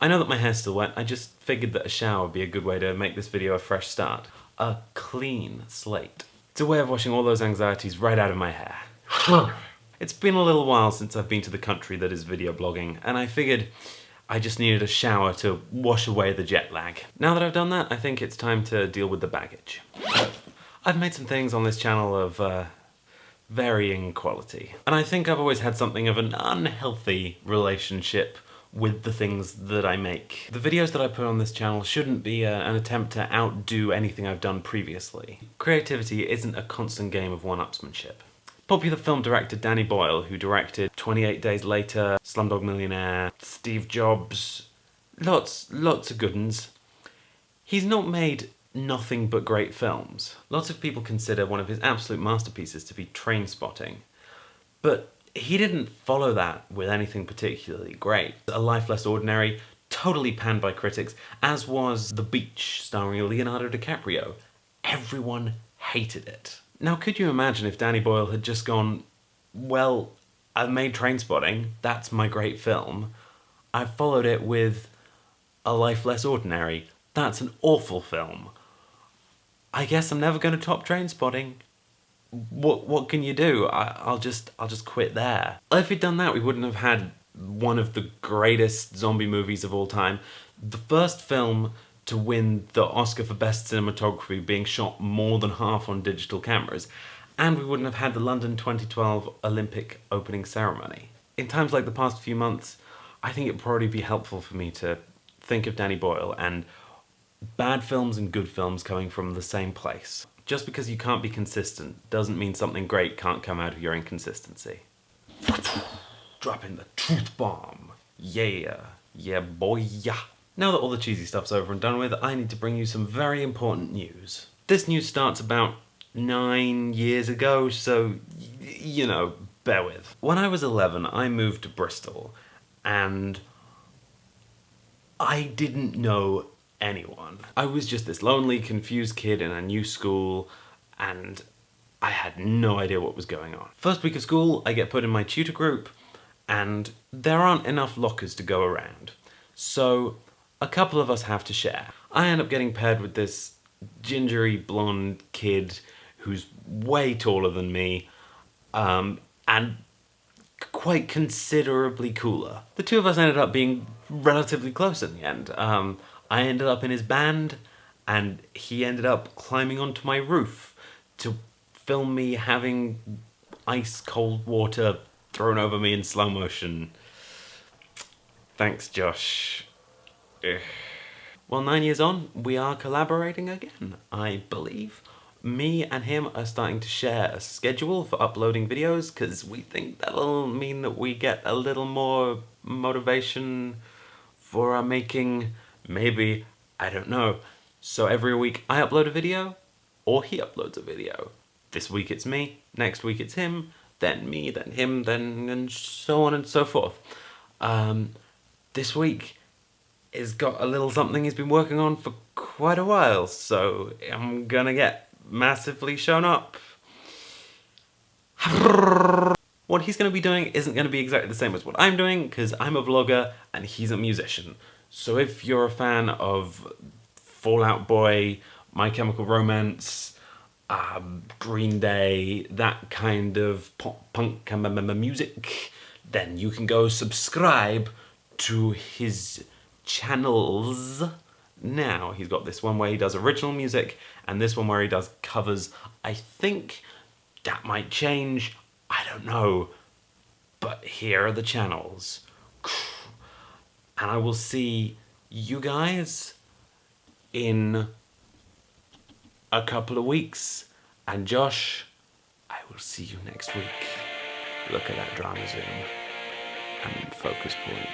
I know that my hair's still wet, I just figured that a shower would be a good way to make this video a fresh start. A clean slate. It's a way of washing all those anxieties right out of my hair. It's been a little while since I've been to the country that is video blogging, and I figured I just needed a shower to wash away the jet lag. Now that I've done that, I think it's time to deal with the baggage. I've made some things on this channel of varying quality, and I think I've always had something of an unhealthy relationship with the things that I make. The videos that I put on this channel shouldn't be an attempt to outdo anything I've done previously. Creativity isn't a constant game of one-upsmanship. Popular film director Danny Boyle, who directed 28 Days Later, Slumdog Millionaire, Steve Jobs, lots of good uns. He's not made nothing but great films. Lots of people consider one of his absolute masterpieces to be Trainspotting, but he didn't follow that with anything particularly great. A Life Less Ordinary, totally panned by critics, as was The Beach, starring Leonardo DiCaprio. Everyone hated it. Now, could you imagine if Danny Boyle had just gone, well, I've made Trainspotting, that's my great film. I've followed it with A Life Less Ordinary, that's an awful film. I guess I'm never going to top Trainspotting. What can you do? I'll just quit there. If he'd done that, we wouldn't have had one of the greatest zombie movies of all time. The first film to win the Oscar for Best Cinematography being shot more than half on digital cameras, and we wouldn't have had the London 2012 Olympic opening ceremony. In times like the past few months, I think it'd probably be helpful for me to think of Danny Boyle and bad films and good films coming from the same place. Just because you can't be consistent doesn't mean something great can't come out of your inconsistency. Dropping the truth bomb. Yeah boy, yeah. Now that all the cheesy stuff's over and done with, I need to bring you some very important news. This news starts about 9 years ago, so, you know, bear with. When I was 11, I moved to Bristol, and I didn't know anyone. I was just this lonely, confused kid in a new school, and I had no idea what was going on. First week of school, I get put in my tutor group, and there aren't enough lockers to go around. So a couple of us have to share. I end up getting paired with this gingery blonde kid who's way taller than me, and quite considerably cooler. The two of us ended up being relatively close in the end. I ended up in his band, and he ended up climbing onto my roof to film me having ice cold water thrown over me in slow motion. Thanks, Josh. Ugh. Well, 9 years on, we are collaborating again, I believe. Me and him are starting to share a schedule for uploading videos, because we think that'll mean that we get a little more motivation for our making. Maybe, I don't know. So every week I upload a video, or he uploads a video. This week it's me, next week it's him, then me, then him, then and so on and so forth. This week has got a little something he's been working on for quite a while, so I'm gonna get massively shown up. What he's gonna be doing isn't gonna be exactly the same as what I'm doing, because I'm a vlogger and he's a musician. So if you're a fan of Fall Out Boy, My Chemical Romance, Green Day, that kind of pop-punk music, then you can go subscribe to his channels. Now, he's got this one where he does original music, and this one where he does covers. I think that might change, I don't know, but here are the channels. And I will see you guys in a couple of weeks. And Josh, I will see you next week. Look at that drama zoom and focus point.